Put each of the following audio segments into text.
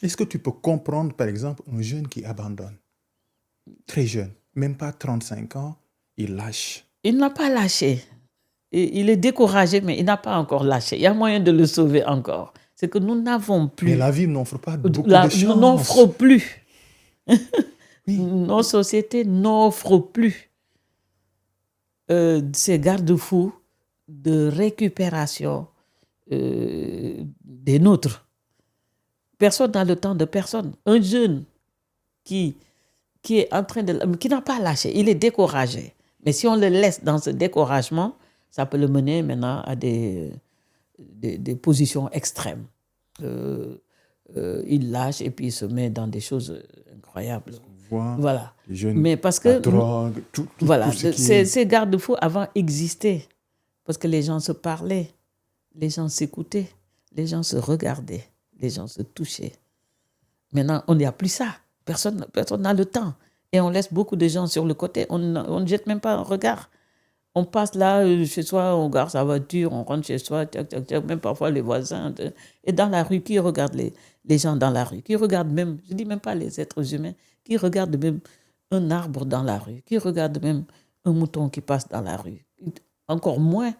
Est-ce que tu peux comprendre, par exemple, un jeune qui abandonne, très jeune, même pas 35 ans, il lâche? Il n'a pas lâché. Il est découragé, mais il n'a pas encore lâché. Il y a moyen de le sauver encore. C'est que nous n'avons Mais plus, la vie n'offre pas beaucoup de n'offre chance. plus. Oui. Nos sociétés n'offrent plus ces garde-fous de récupération des nôtres. Personne n'a le temps de personne. Un jeune qui est en train de... qui n'a pas lâché, il est découragé. Mais si on le laisse dans ce découragement, ça peut le mener maintenant à des positions extrêmes. Il lâche et puis il se met dans des choses incroyables. Voilà. Les jeunes, Mais parce la que drogue, tout voilà, ce qui est... ces garde-fous avant existaient parce que les gens se parlaient, les gens s'écoutaient, les gens se regardaient, les gens se touchaient. Maintenant, on n'y a plus ça. Personne n'a le temps. Et on laisse beaucoup de gens sur le côté. On ne jette même pas un regard. On passe là, chez soi, on garde sa voiture, on rentre chez soi, même parfois les voisins. Et dans la rue, qui regarde les gens dans la rue? Qui regarde même, je ne dis même pas les êtres humains, qui regarde même un arbre dans la rue? Qui regarde même un mouton qui passe dans la rue? Encore moins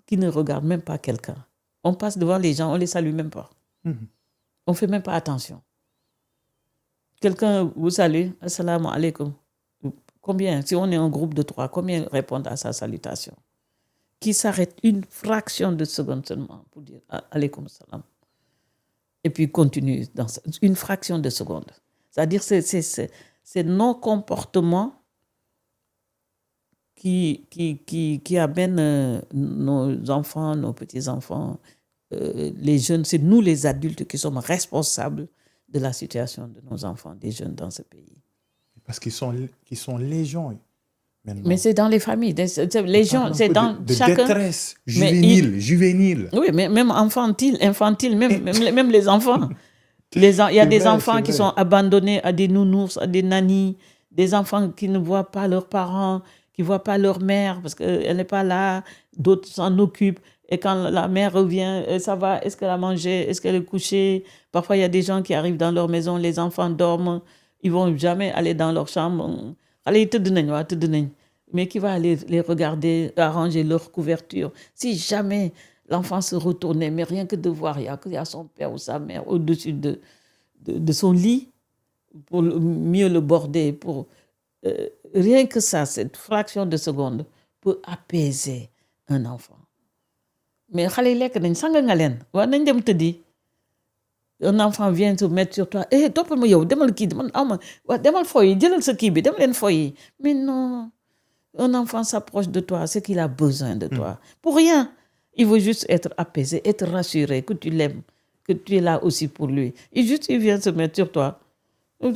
qui ne regarde même pas quelqu'un. On passe devant les gens, on ne les salue même pas. On ne fait même pas attention. Quelqu'un vous salue, assalamu alaikum. Combien, si on est un groupe de 3, combien répondent à sa salutation? Qui s'arrête une fraction de seconde seulement pour dire alaikum salam. Et puis continue dans une fraction de seconde. C'est-à-dire c'est nos comportements qui amènent nos enfants, nos petits-enfants, les jeunes. C'est nous les adultes qui sommes responsables de la situation de nos enfants, des jeunes dans ce pays. Parce qu'ils sont légion. Maintenant. Mais c'est dans les familles. Les gens, c'est dans chacun. Détresse juvénile. Oui, mais même infantile, même les enfants. Il y a des enfants qui sont abandonnés à des nounours, à des nannies, des enfants qui ne voient pas leurs parents, qui ne voient pas leur mère parce qu'elle n'est pas là, d'autres s'en occupent. Et quand la mère revient, ça va, est-ce qu'elle a mangé, est-ce qu'elle est couchée? Parfois, il y a des gens qui arrivent dans leur maison, les enfants dorment, ils ne vont jamais aller dans leur chambre. Mais qui va aller les regarder, arranger leur couverture? Si jamais l'enfant se retournait, mais rien que de voir, il y a son père ou sa mère au-dessus de son lit pour mieux le border. Rien que ça, cette fraction de seconde peut apaiser un enfant. Mais un enfant vient se mettre sur toi. Mais non, un enfant s'approche de toi, c'est qu'il a besoin de toi. Pour rien. Il veut juste être apaisé, être rassuré, que tu l'aimes, que tu es là aussi pour lui. Il vient se mettre sur toi,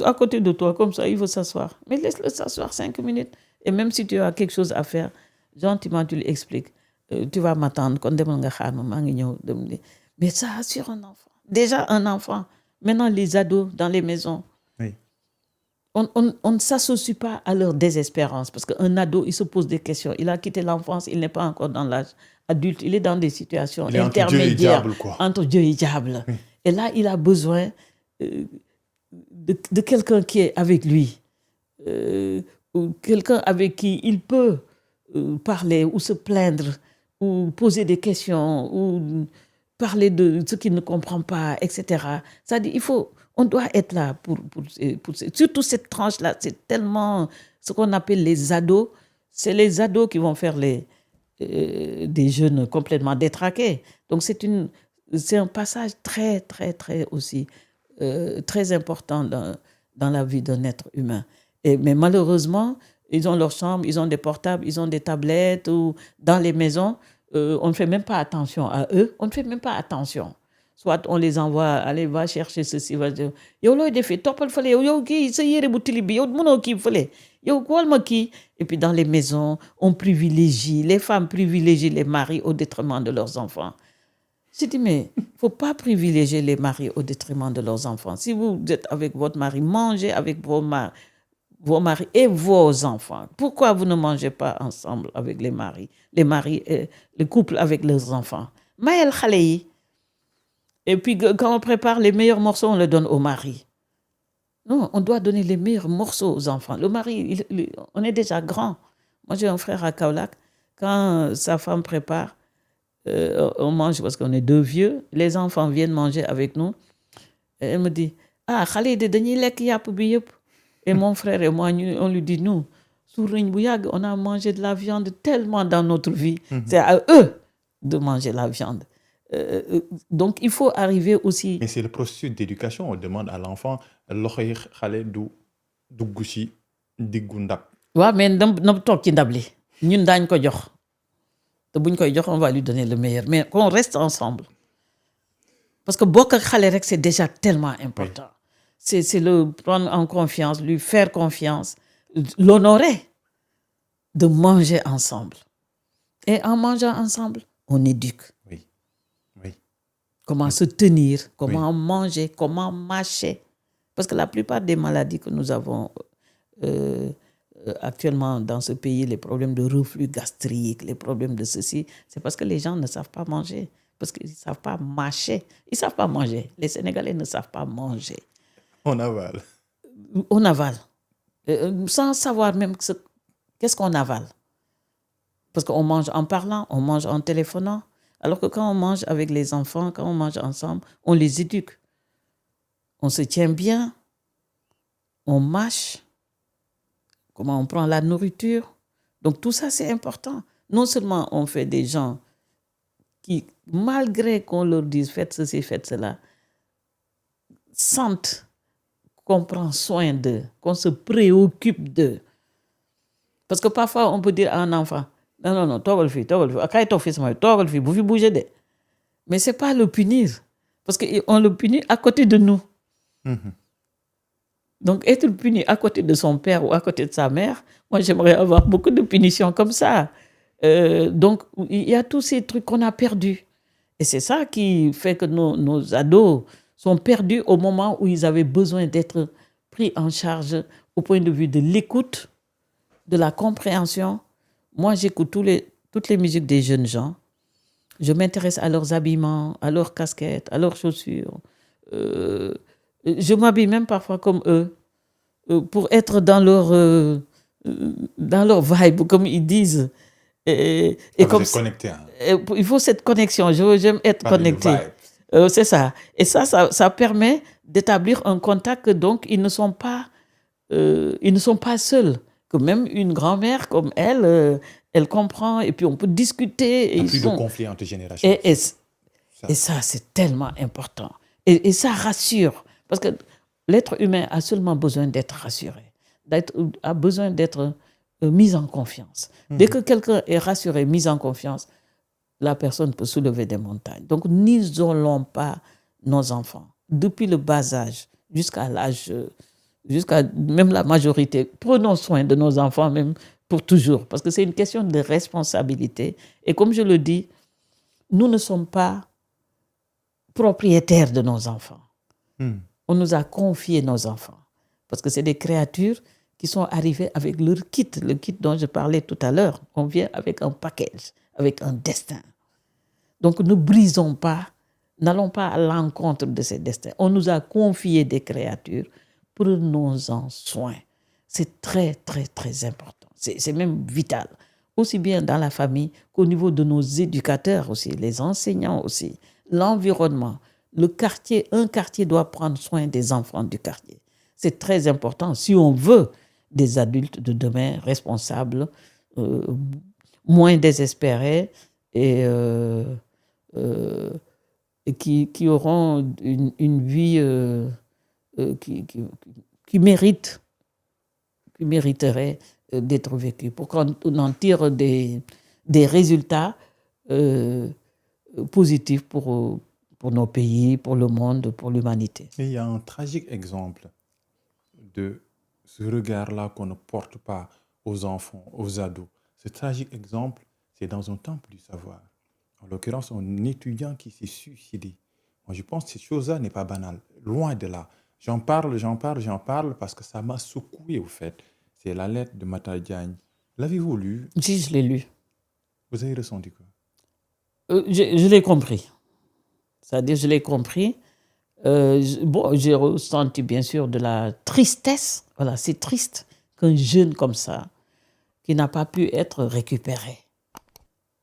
à côté de toi, comme ça, il veut s'asseoir. Mais laisse-le s'asseoir 5 minutes. Et même si tu as quelque chose à faire, gentiment, tu lui expliques. Tu vas m'attendre. Mais ça assure un enfant. Déjà un enfant. Maintenant, les ados dans les maisons. Oui. On ne s'associe pas à leur désespérance parce qu'un ado, il se pose des questions. Il a quitté l'enfance, il n'est pas encore dans l'âge adulte. Il est dans des situations intermédiaires entre Dieu et diable. Oui. Et là, il a besoin de quelqu'un qui est avec lui, ou quelqu'un avec qui il peut parler ou se plaindre ou poser des questions ou parler de ce qu'il ne comprend pas, etc. C'est-à-dire, on doit être là pour surtout cette tranche-là. C'est tellement ce qu'on appelle les ados. C'est les ados qui vont faire des jeunes complètement détraqués. Donc, c'est un passage très, très, très aussi très important dans la vie d'un être humain. Mais malheureusement, ils ont leur chambre, ils ont des portables, ils ont des tablettes ou dans les maisons, on ne fait même pas attention à eux. On ne fait même pas attention. Soit on les envoie, allez, va chercher ceci, va dire, et puis dans les maisons, les femmes privilégient les maris au détriment de leurs enfants. Je dis, mais il ne faut pas privilégier les maris au détriment de leurs enfants. Si vous êtes avec votre mari, mangez avec vos maris et vos enfants. Pourquoi vous ne mangez pas ensemble avec les maris, les couples avec leurs enfants? Mayel khale yi Et puis, quand on prépare les meilleurs morceaux, on les donne au mari. Non, on doit donner les meilleurs morceaux aux enfants. Le mari, on est déjà grand. Moi, j'ai un frère à Kaolack. Quand sa femme prépare, on mange parce qu'on est deux vieux. Les enfants viennent manger avec nous. Et elle me dit, ah, xale yi de dañuy lekk yàpp bi yëpp. Et mon frère et moi, on lui dit, nous, suur nañ bu yàgg, on a mangé de la viande tellement dans notre vie. C'est à eux de manger la viande. Donc, il faut arriver aussi. Mais c'est le processus d'éducation. On demande à l'enfant, loxo yi xale du dugg ci diggu ndab. Ouais, mais na toog ci ndab li ñun daañ ko jox te buñ koy jox on va lui donner le meilleur mais qu'on reste ensemble parce que bokk ak xale rek c'est déjà tellement important. C'est le prendre en confiance, lui faire confiance, l'honorer, de manger ensemble. Et en mangeant ensemble, on éduque. Oui. Comment se tenir, comment manger, comment mâcher. Parce que la plupart des maladies que nous avons actuellement dans ce pays, les problèmes de reflux gastrique, les problèmes de ceci, c'est parce que les gens ne savent pas manger, parce qu'ils ne savent pas mâcher. Ils ne savent pas manger. Les Sénégalais ne savent pas manger. On avale. On avale. Sans savoir même qu'est-ce qu'on avale. Parce qu'on mange en parlant, on mange en téléphonant. Alors que quand on mange avec les enfants, quand on mange ensemble, on les éduque. On se tient bien, on mâche, comment on prend la nourriture. Donc tout ça, c'est important. Non seulement on fait des gens qui, malgré qu'on leur dise faites ceci, faites cela, sentent qu'on prend soin d'eux, qu'on se préoccupe d'eux. Parce que parfois, on peut dire à un enfant, non, toogal fii, kay toog fii sama toogal fii, bu fi bouger de. Mais c'est pas le punir, parce qu'on le punit à côté de nous. Donc, être puni à côté de son père ou à côté de sa mère, moi, j'aimerais avoir beaucoup de punitions comme ça. Donc, il y a tous ces trucs qu'on a perdus. Et c'est ça qui fait que nos ados sont perdus au moment où ils avaient besoin d'être pris en charge au point de vue de l'écoute, de la compréhension. Moi, j'écoute toutes les musiques des jeunes gens. Je m'intéresse à leurs habillements, à leurs casquettes, à leurs chaussures. Je m'habille même parfois comme eux, pour être dans leur vibe, comme ils disent. Et comme connecté. Hein. Il faut cette connexion. J'aime être connecté. C'est ça. Et ça permet d'établir un contact. Donc, ils ne sont pas seuls. Que même une grand-mère comme elle comprend. Et puis, on peut discuter. Il y a plus de conflits entre générations. Et ça, c'est tellement important. Et ça rassure. Parce que l'être humain a seulement besoin d'être rassuré. A besoin d'être mis en confiance. Dès que quelqu'un est rassuré, mis en confiance, la personne peut soulever des montagnes. Donc, n'isolons pas nos enfants. Depuis le bas âge jusqu'à même la majorité. Prenons soin de nos enfants même pour toujours. Parce que c'est une question de responsabilité. Et comme je le dis, nous ne sommes pas propriétaires de nos enfants. On nous a confié nos enfants. Parce que c'est des créatures qui sont arrivées avec leur kit, le kit dont je parlais tout à l'heure. On vient avec un package, avec un destin. Donc ne brisons pas, n'allons pas à l'encontre de ces destins. On nous a confié des créatures, prenons-en soin. C'est très, très, très important. C'est même vital. Aussi bien dans la famille qu'au niveau de nos éducateurs aussi, les enseignants aussi, l'environnement. Le quartier, un quartier doit prendre soin des enfants du quartier. C'est très important si on veut des adultes de demain responsables, moins désespérés et qui auront une vie qui mériterait d'être vécue, pour qu'on en tire des résultats positifs pour nos pays, pour le monde, pour l'humanité. Et il y a un tragique exemple de ce regard-là qu'on ne porte pas aux enfants, aux ados. Ce tragique exemple, c'est dans un temple du savoir. En l'occurrence, un étudiant qui s'est suicidé. Moi, je pense que cette chose-là n'est pas banale. Loin de là. J'en parle parce que ça m'a secoué, au fait. C'est la lettre de Matar Diagne. L'avez-vous lu? Si, je l'ai lu. Vous avez ressenti quoi? Je l'ai compris. C'est-à-dire, je l'ai compris. Bon, j'ai ressenti bien sûr de la tristesse. Voilà, c'est triste qu'un jeune comme ça, qui n'a pas pu être récupéré.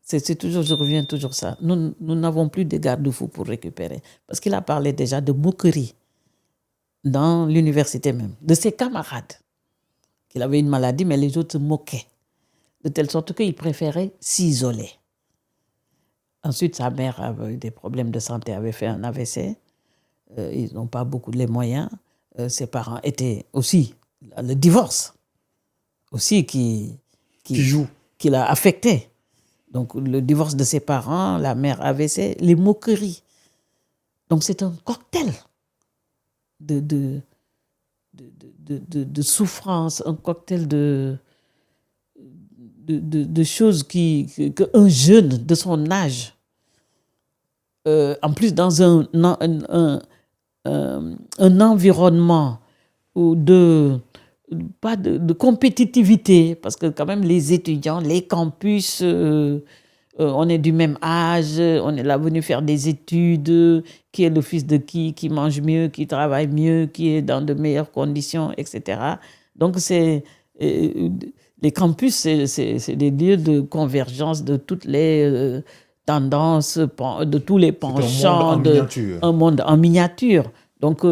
C'est toujours, je reviens toujours à ça. Nous n'avons plus de garde-fous pour récupérer. Parce qu'il a parlé déjà de moquerie dans l'université même, de ses camarades. Qu'il avait une maladie, mais les autres se moquaient. De telle sorte qu'il préférait s'isoler. Ensuite, sa mère avait eu des problèmes de santé, avait fait un AVC. Ils n'ont pas beaucoup les moyens. Ses parents étaient aussi... Le divorce aussi qui joue. Qui l'a affecté. Donc, le divorce de ses parents, la mère AVC, les moqueries. Donc, c'est un cocktail de souffrance, un cocktail de choses qu'un jeune de son âge, en plus dans un environnement où pas de compétitivité, parce que quand même les étudiants, les campus, on est du même âge, on est là venu faire des études, qui est le fils de qui mange mieux, qui travaille mieux, qui est dans de meilleures conditions, etc. Donc les campus, c'est des lieux de convergence de toutes les tendances, de tous les penchants, un monde en miniature. Donc,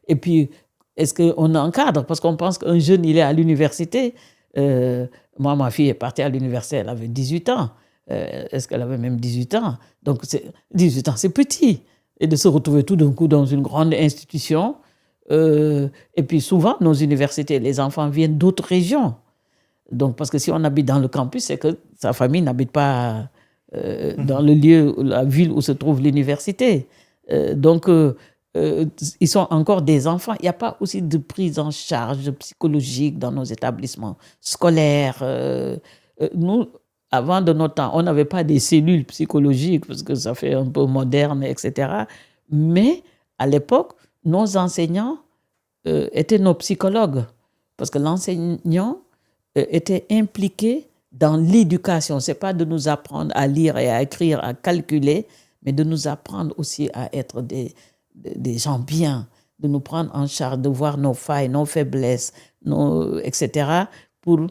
et puis, est-ce qu'on encadre? Parce qu'on pense qu'un jeune, il est à l'université. Moi, ma fille est partie à l'université, elle avait 18 ans. Est-ce qu'elle avait même 18 ans? Donc, 18 ans, c'est petit. Et de se retrouver tout d'un coup dans une grande institution. Et puis, souvent, nos universités, les enfants viennent d'autres régions. Donc, parce que si on habite dans le campus, c'est que sa famille n'habite pas dans le lieu, la ville où se trouve l'université. Donc, ils sont encore des enfants. Il n'y a pas aussi de prise en charge psychologique dans nos établissements scolaires. Nous, avant de notre temps, on n'avait pas des cellules psychologiques parce que ça fait un peu moderne, etc. Mais à l'époque, nos enseignants étaient nos psychologues parce que l'enseignant était impliqué dans l'éducation. Ce n'est pas de nous apprendre à lire et à écrire, à calculer, mais de nous apprendre aussi à être des gens bien, de nous prendre en charge, de voir nos failles, nos faiblesses, etc., pour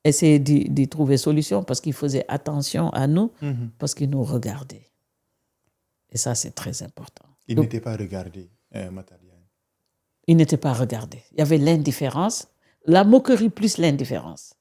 essayer d'y trouver solution, parce qu'il faisait attention à nous, parce qu'il nous regardait. Et ça, c'est très important. Il n'était pas regardé, Mataliane. Il n'était pas regardé. Il y avait l'indifférence, la moquerie plus l'indifférence.